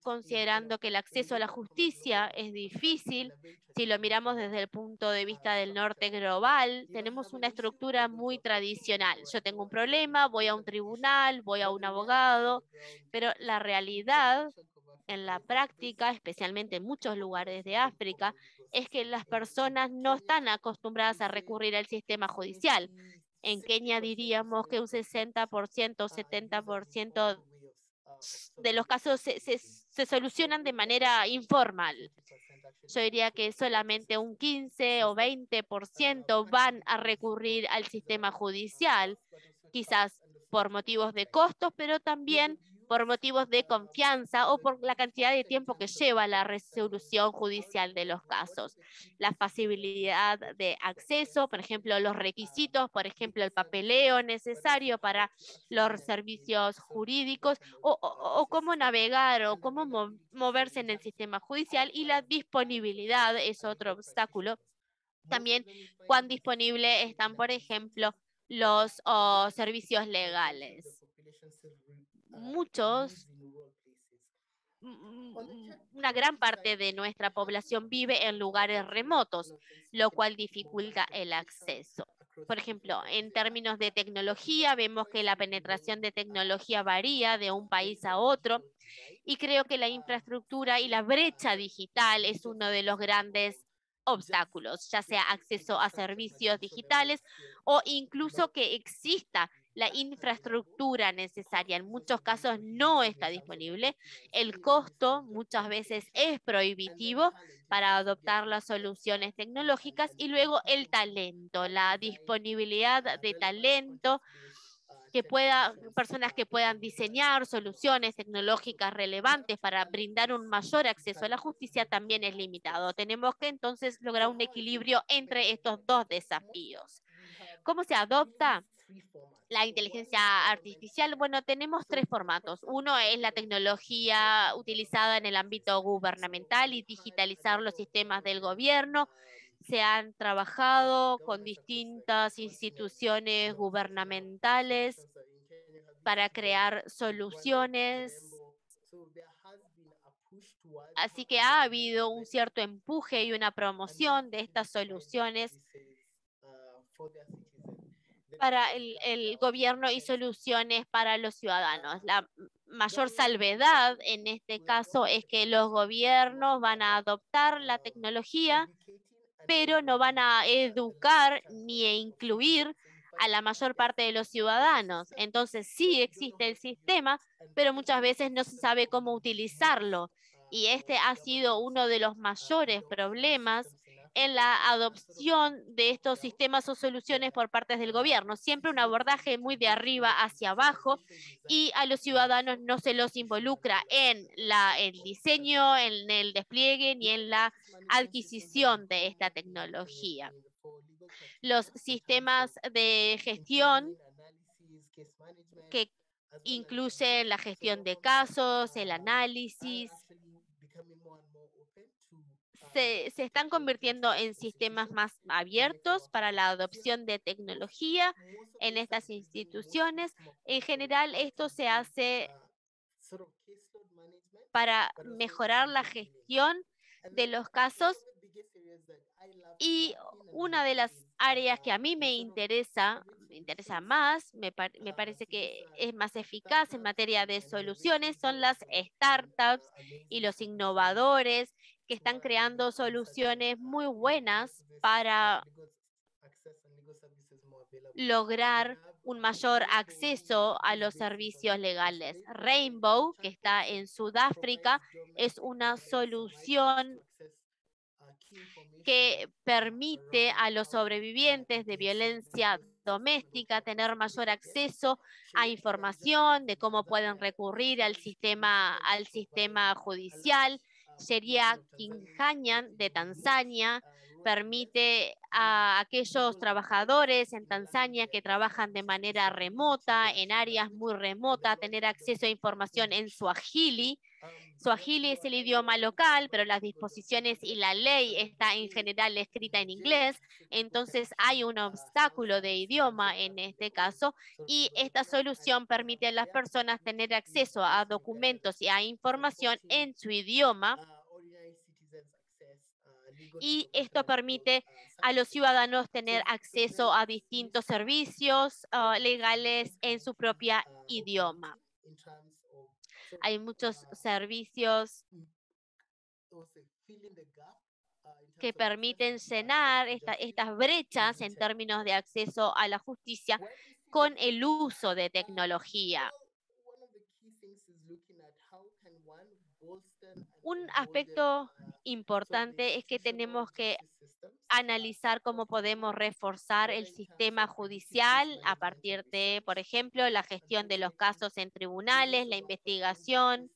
considerando que el acceso a la justicia es difícil. Si lo miramos desde el punto de vista del norte global, tenemos una estructura muy tradicional. Yo tengo un problema, voy a un tribunal, voy a un abogado, pero la realidad en la práctica, especialmente en muchos lugares de África, es que las personas no están acostumbradas a recurrir al sistema judicial. En Kenia diríamos que un 60% o 70% de los casos se solucionan de manera informal. Yo diría que solamente un 15 o 20% van a recurrir al sistema judicial, quizás por motivos de costos, pero también por motivos de confianza o por la cantidad de tiempo que lleva la resolución judicial de los casos. La facilidad de acceso, por ejemplo, los requisitos, por ejemplo, el papeleo necesario para los servicios jurídicos o cómo navegar o cómo moverse en el sistema judicial, y la disponibilidad es otro obstáculo. También cuán disponibles están, por ejemplo, los servicios legales. Una gran parte de nuestra población vive en lugares remotos, lo cual dificulta el acceso. Por ejemplo, en términos de tecnología, vemos que la penetración de tecnología varía de un país a otro, y creo que la infraestructura y la brecha digital es uno de los grandes obstáculos, ya sea acceso a servicios digitales o incluso que exista la infraestructura necesaria. En muchos casos no está disponible. El costo muchas veces es prohibitivo para adoptar las soluciones tecnológicas, y luego el talento, la disponibilidad de talento, personas que puedan diseñar soluciones tecnológicas relevantes para brindar un mayor acceso a la justicia también es limitado. Tenemos que entonces lograr un equilibrio entre estos dos desafíos. ¿Cómo se adopta la inteligencia artificial? Bueno, tenemos 3 formatos. Uno es la tecnología utilizada en el ámbito gubernamental y digitalizar los sistemas del gobierno. Se han trabajado con distintas instituciones gubernamentales para crear soluciones. Así que ha habido un cierto empuje y una promoción de estas soluciones para el gobierno y soluciones para los ciudadanos. La mayor salvedad en este caso es que los gobiernos van a adoptar la tecnología, pero no van a educar ni a incluir a la mayor parte de los ciudadanos. Entonces sí existe el sistema, pero muchas veces no se sabe cómo utilizarlo. Y este ha sido uno de los mayores problemas en la adopción de estos sistemas o soluciones por parte del gobierno. Siempre un abordaje muy de arriba hacia abajo y a los ciudadanos no se los involucra en el diseño, en el despliegue ni en la adquisición de esta tecnología. Los sistemas de gestión que incluyen la gestión de casos, el análisis, se están convirtiendo en sistemas más abiertos para la adopción de tecnología en estas instituciones. En general, esto se hace para mejorar la gestión de los casos. Y una de las áreas que a mí me interesa más, me parece que es más eficaz en materia de soluciones, son las startups y los innovadores que están creando soluciones muy buenas para lograr un mayor acceso a los servicios legales. Rainbow, que está en Sudáfrica, es una solución que permite a los sobrevivientes de violencia doméstica tener mayor acceso a información de cómo pueden recurrir al sistema judicial. Sheria Kinhanyan de Tanzania permite a aquellos trabajadores en Tanzania que trabajan de manera remota, en áreas muy remotas, tener acceso a información en Swahili. Swahili es el idioma local, pero las disposiciones y la ley está en general escrita en inglés, entonces hay un obstáculo de idioma en este caso, y esta solución permite a las personas tener acceso a documentos y a información en su idioma, y esto permite a los ciudadanos tener acceso a distintos servicios legales en su propia idioma. Hay muchos servicios que permiten llenar estas brechas en términos de acceso a la justicia con el uso de tecnología. Un aspecto importante es que tenemos que analizar cómo podemos reforzar el sistema judicial a partir de, por ejemplo, la gestión de los casos en tribunales, la investigación.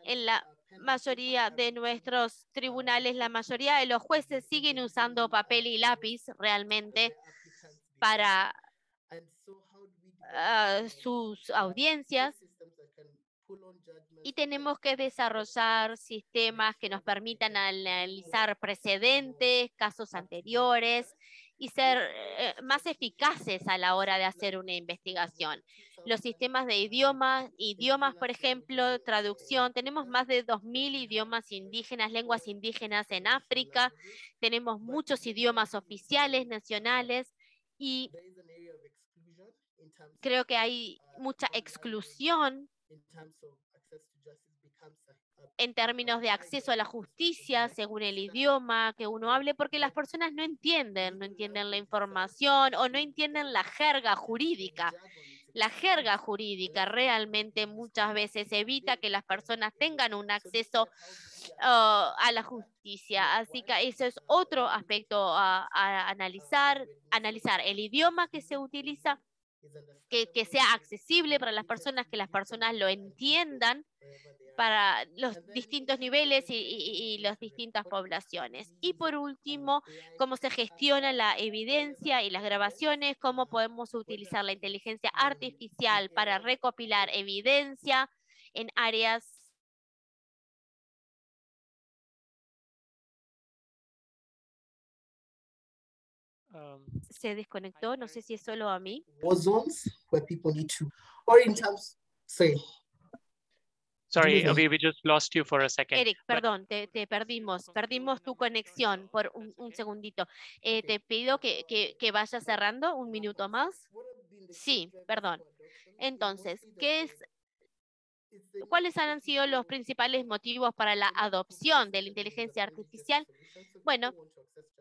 En la mayoría de nuestros tribunales, la mayoría de los jueces siguen usando papel y lápiz realmente para sus audiencias, y tenemos que desarrollar sistemas que nos permitan analizar precedentes, casos anteriores y ser más eficaces a la hora de hacer una investigación. Los sistemas de idiomas, por ejemplo, traducción, tenemos más de 2000 idiomas indígenas, lenguas indígenas en África, tenemos muchos idiomas oficiales, nacionales, y creo que hay mucha exclusión en términos de acceso a la justicia según el idioma que uno hable, porque las personas no entienden la información o no entienden la jerga jurídica. La jerga jurídica realmente muchas veces evita que las personas tengan un acceso a la justicia. Así que eso es otro aspecto a analizar el idioma que se utiliza, que sea accesible para las personas, que las personas lo entiendan para los distintos niveles y las distintas poblaciones. Y por último, cómo se gestiona la evidencia y las grabaciones, cómo podemos utilizar la inteligencia artificial para recopilar evidencia en áreas Se desconectó, no sé si es solo a mí. war zones where people need to, or in terms, sorry. Sorry, Dime. we just lost you for a second. Eric, But perdón, te perdimos tu conexión por un segundito. Te pido que vayas cerrando un minuto más. Sí, perdón. Entonces, ¿cuáles han sido los principales motivos para la adopción de la inteligencia artificial? Bueno,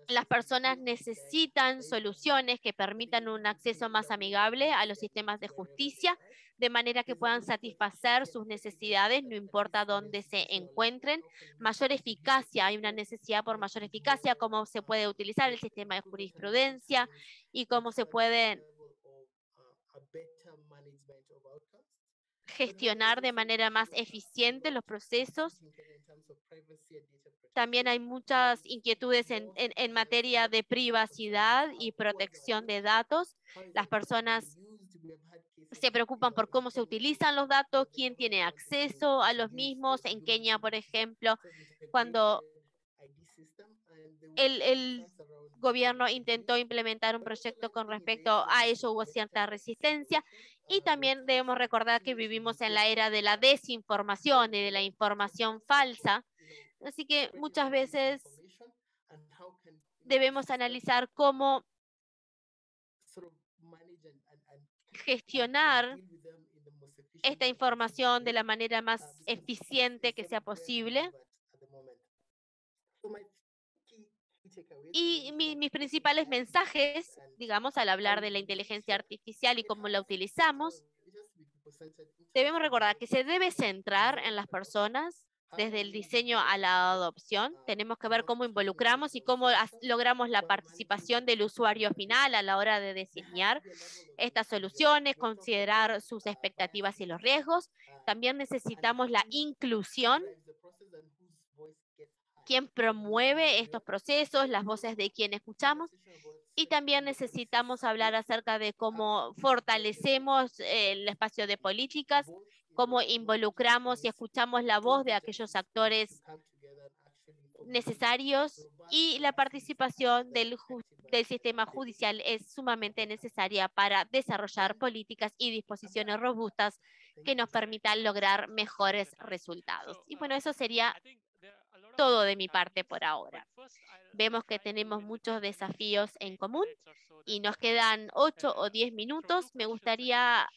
las personas necesitan soluciones que permitan un acceso más amigable a los sistemas de justicia, de manera que puedan satisfacer sus necesidades, no importa dónde se encuentren. Mayor eficacia, hay una necesidad por mayor eficacia, cómo se puede utilizar el sistema de jurisprudencia y cómo se pueden gestionar de manera más eficiente los procesos. También hay muchas inquietudes en materia de privacidad y protección de datos. Las personas se preocupan por cómo se utilizan los datos, quién tiene acceso a los mismos. En Kenia, por ejemplo, cuando el gobierno intentó implementar un proyecto con respecto a ello, hubo cierta resistencia. Y también debemos recordar que vivimos en la era de la desinformación y de la información falsa. Así que muchas veces debemos analizar cómo gestionar esta información de la manera más eficiente que sea posible. Y mis principales mensajes, digamos, al hablar de la inteligencia artificial y cómo la utilizamos, debemos recordar que se debe centrar en las personas, desde el diseño a la adopción. Tenemos que ver cómo involucramos y cómo logramos la participación del usuario final a la hora de diseñar estas soluciones, considerar sus expectativas y los riesgos. También necesitamos la inclusión, quien promueve estos procesos, las voces de quien escuchamos. Y también necesitamos hablar acerca de cómo fortalecemos el espacio de políticas, cómo involucramos y escuchamos la voz de aquellos actores necesarios, y la participación del sistema judicial es sumamente necesaria para desarrollar políticas y disposiciones robustas que nos permitan lograr mejores resultados. Y bueno, eso sería todo de mi parte por ahora. Vemos que tenemos muchos desafíos en común y nos quedan 8 o 10 minutos. Me gustaría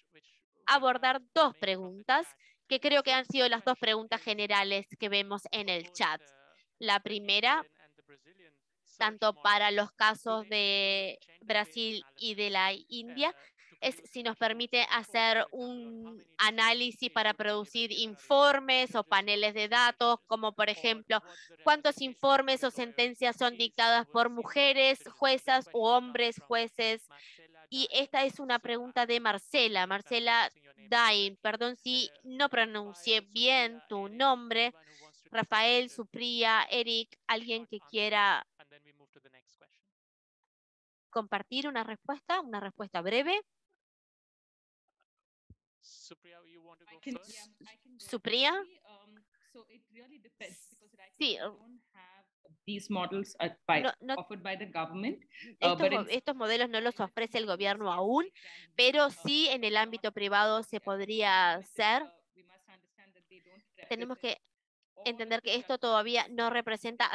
abordar dos preguntas que creo que han sido las dos preguntas generales que vemos en el chat. La primera, tanto para los casos de Brasil y de la India, es si nos permite hacer un análisis para producir informes o paneles de datos, como por ejemplo, cuántos informes o sentencias son dictadas por mujeres juezas o hombres jueces. Y esta es una pregunta de Marcela Dain. Perdón si no pronuncié bien tu nombre. Rafael, Supriya, Eric, alguien que quiera compartir una respuesta breve. Supriya. Sí. Estos modelos no los ofrece el gobierno aún, pero sí en el ámbito privado se podría hacer. Tenemos que entender que esto todavía no representa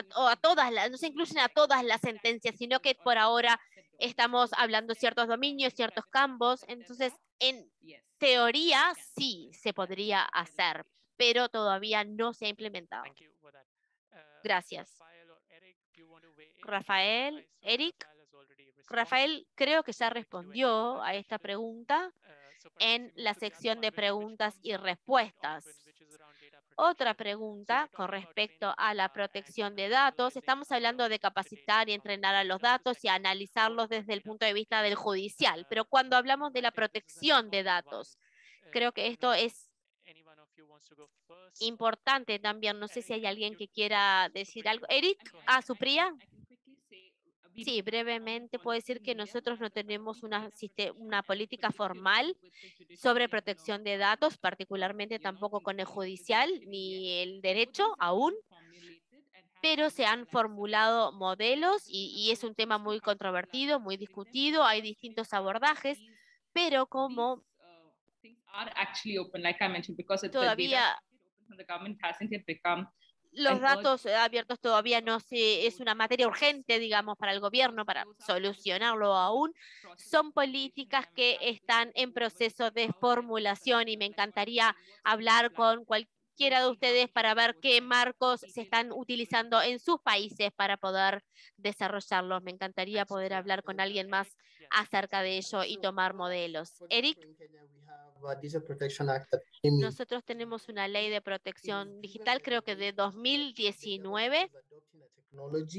no se incluyen a todas las sentencias, sino que por ahora estamos hablando de ciertos dominios, ciertos campos. Entonces, en teoría sí se podría hacer, pero todavía no se ha implementado. Gracias. Rafael, Eric. Rafael creo que ya respondió a esta pregunta en la sección de preguntas y respuestas. Otra pregunta con respecto a la protección de datos. Estamos hablando de capacitar y entrenar a los datos y analizarlos desde el punto de vista del judicial, pero cuando hablamos de la protección de datos, creo que esto es importante también. No sé si hay alguien que quiera decir algo. Eric, Supriya. Sí, brevemente puedo decir que nosotros no tenemos una política formal sobre protección de datos, particularmente tampoco con el judicial ni el derecho aún. pero se han formulado modelos y es un tema muy controvertido, muy discutido, hay distintos abordajes, pero como are actually open, like I mentioned, because the todavía from the government hasn't yet become los datos abiertos todavía no es una materia urgente, digamos, para el gobierno, para solucionarlo aún. Son políticas que están en proceso de formulación y me encantaría hablar con cualquiera de ustedes para ver qué marcos se están utilizando en sus países para poder desarrollarlos. Me encantaría poder hablar con alguien más acerca de ello y tomar modelos. Eric. Nosotros tenemos una ley de protección digital, creo que de 2019.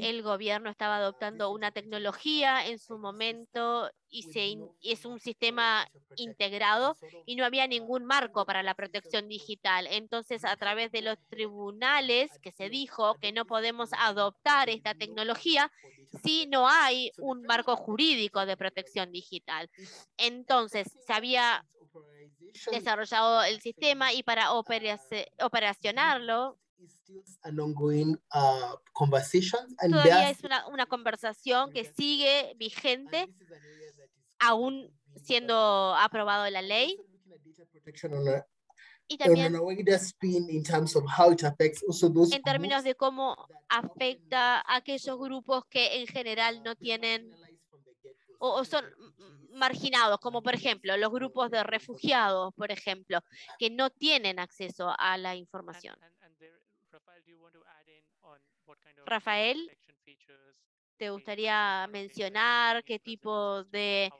El gobierno estaba adoptando una tecnología en su momento y es un sistema integrado y no había ningún marco para la protección digital. Entonces, a través de los tribunales que se dijo que no podemos adoptar esta tecnología si no hay un marco jurídico de protección digital. Entonces, se había desarrollado el sistema y para operacionarlo todavía es una conversación que sigue vigente, aún siendo aprobado la ley. Y también en términos de cómo afecta a aquellos grupos que en general no tienen o son marginados, como por ejemplo los grupos de refugiados, por ejemplo, que no tienen acceso a la información. Rafael, ¿te gustaría mencionar qué tipo de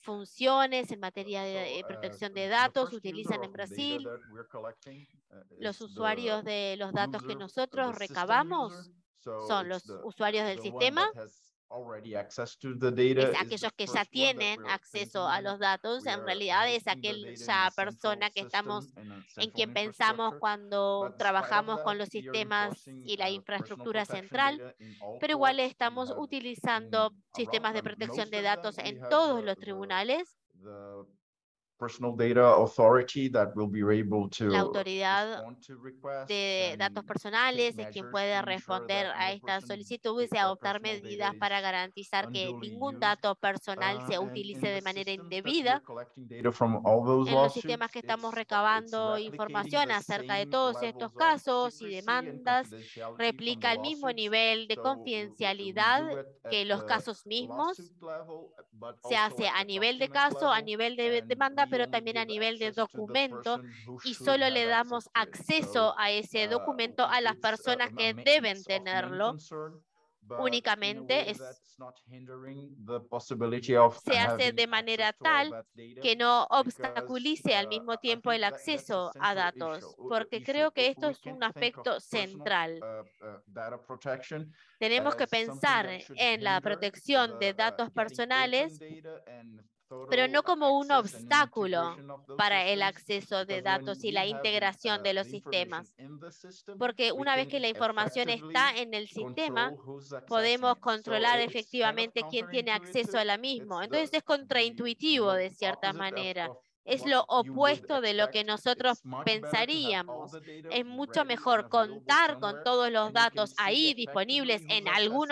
funciones en materia de protección de datos utilizan en Brasil? Los usuarios de los datos que nosotros recabamos son los usuarios del sistema. Es aquellos que ya tienen acceso a los datos, en realidad es aquella persona que en quien pensamos cuando trabajamos con los sistemas y la infraestructura central, pero igual estamos utilizando sistemas de protección de datos en todos los tribunales. La autoridad de datos personales es quien puede responder a estas solicitudes y adoptar medidas para garantizar que ningún dato personal se utilice de manera indebida. En los sistemas que estamos recabando información acerca de todos estos casos y demandas, replica el mismo nivel de confidencialidad que los casos mismos. Se hace a nivel de caso, a nivel de demanda, pero también a nivel de documento, y solo le damos acceso a ese documento a las personas que deben tenerlo. Únicamente se hace de manera tal que no obstaculice al mismo tiempo el acceso a datos, porque creo que esto es un aspecto central. Tenemos que pensar en la protección de datos personales, pero no como un obstáculo para el acceso de datos y la integración de los sistemas. Porque una vez que la información está en el sistema, podemos controlar efectivamente quién tiene acceso a la misma. Entonces es contraintuitivo de cierta manera. Es lo opuesto de lo que nosotros pensaríamos. Es mucho mejor contar con todos los datos ahí disponibles en algún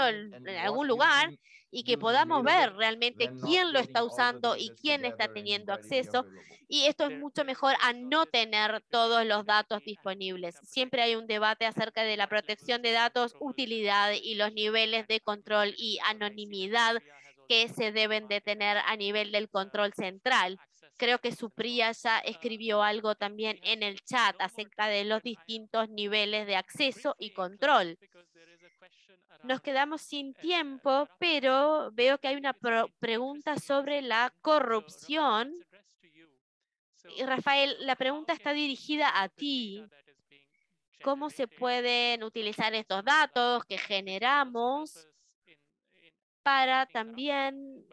lugar y que podamos ver realmente quién lo está usando y quién está teniendo acceso. Y esto es mucho mejor a no tener todos los datos disponibles. Siempre hay un debate acerca de la protección de datos, utilidad y los niveles de control y anonimidad que se deben de tener a nivel del control central. Creo que Supriya ya escribió algo también en el chat acerca de los distintos niveles de acceso y control. Nos quedamos sin tiempo, pero veo que hay una pregunta sobre la corrupción. Y Rafael, la pregunta está dirigida a ti. ¿Cómo se pueden utilizar estos datos que generamos para también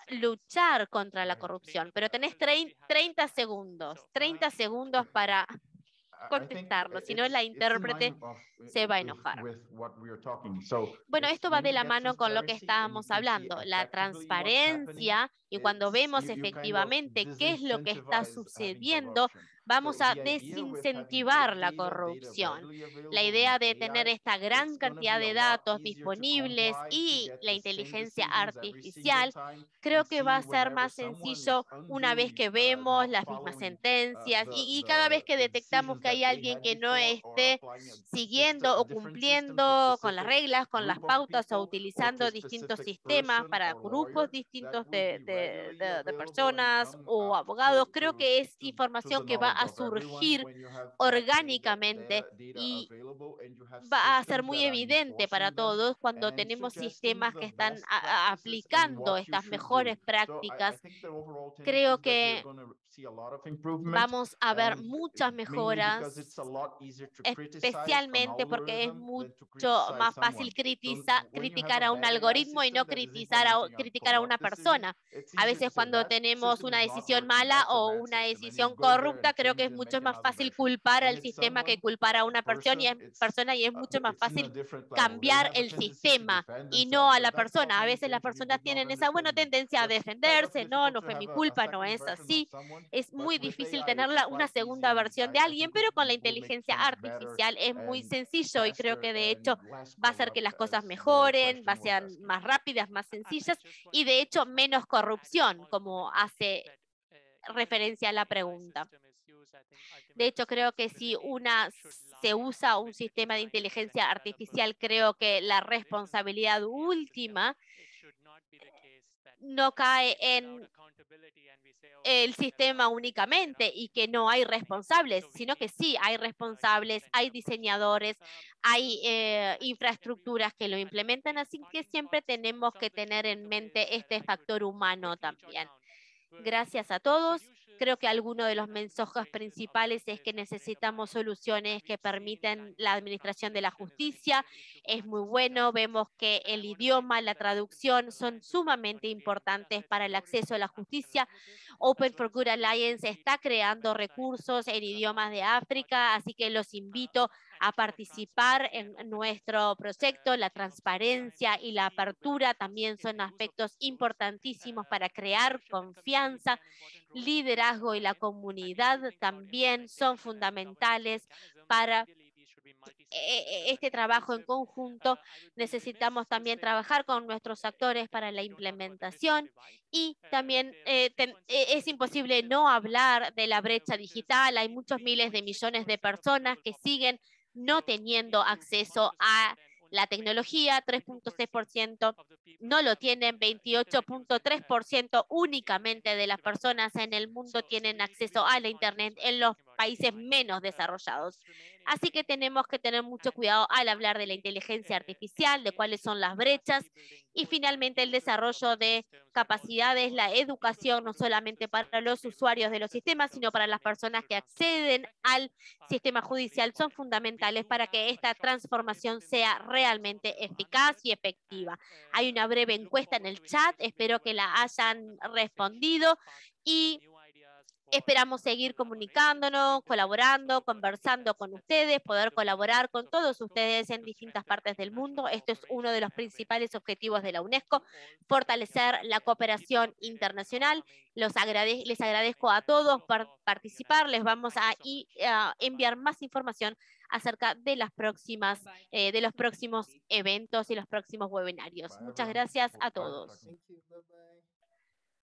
luchar contra la corrupción? Pero tenés 30 segundos para contestarlo, si no la intérprete se va a enojar. Bueno, esto va de la mano con lo que estábamos hablando, la transparencia, y cuando vemos efectivamente qué es lo que está sucediendo vamos a desincentivar la corrupción. La idea de tener esta gran cantidad de datos disponibles y la inteligencia artificial, creo que va a ser más sencillo una vez que vemos las mismas sentencias y cada vez que detectamos que hay alguien que no esté siguiendo o cumpliendo con las reglas, con las pautas o utilizando distintos sistemas para grupos distintos de personas o abogados. Creo que es información que va a surgir orgánicamente y va a ser muy evidente para todos cuando tenemos sistemas que están aplicando estas mejores prácticas. Creo que vamos a ver muchas mejoras, especialmente porque es mucho más fácil criticar a un algoritmo y no criticar a una persona. A veces cuando tenemos una decisión mala o una decisión corrupta, creo que es mucho más fácil culpar al sistema que culpar a una persona y es mucho más fácil cambiar el sistema y no a la persona. A veces las personas tienen esa buena tendencia a defenderse, no fue mi culpa, no es así. Es muy difícil tener una segunda versión de alguien, pero con la inteligencia artificial es muy sencillo y creo que de hecho va a hacer que las cosas mejoren, sean más rápidas, más sencillas y de hecho menos corrupción, como hace referencia a la pregunta. De hecho, creo que si se usa un sistema de inteligencia artificial, creo que la responsabilidad última no cae en el sistema únicamente y que no hay responsables, sino que sí hay responsables, hay diseñadores, hay infraestructuras que lo implementan, así que siempre tenemos que tener en mente este factor humano también. Gracias a todos. Creo que alguno de los mensajes principales es que necesitamos soluciones que permiten la administración de la justicia. Es muy bueno, vemos que el idioma, la traducción son sumamente importantes para el acceso a la justicia. Open for Good Alliance está creando recursos en idiomas de África, así que los invito a participar en nuestro proyecto. La transparencia y la apertura también son aspectos importantísimos para crear confianza. Liderazgo y la comunidad también son fundamentales para este trabajo en conjunto. Necesitamos también trabajar con nuestros actores para la implementación y también es imposible no hablar de la brecha digital. Hay muchos miles de millones de personas que siguen no teniendo acceso a la tecnología, 3.6% no lo tienen, 28.3% únicamente de las personas en el mundo tienen acceso a la Internet en los países menos desarrollados. Así que tenemos que tener mucho cuidado al hablar de la inteligencia artificial, de cuáles son las brechas y finalmente el desarrollo de capacidades, la educación, no solamente para los usuarios de los sistemas, sino para las personas que acceden al sistema judicial, son fundamentales para que esta transformación sea realmente eficaz y efectiva. Hay una breve encuesta en el chat, espero que la hayan respondido y esperamos seguir comunicándonos, colaborando, conversando con ustedes, poder colaborar con todos ustedes en distintas partes del mundo. Esto es uno de los principales objetivos de la UNESCO, fortalecer la cooperación internacional. Les agradezco a todos por participar. Les vamos a enviar más información acerca de los próximos eventos y los próximos webinarios. Muchas gracias a todos. Thank you. Bye-bye.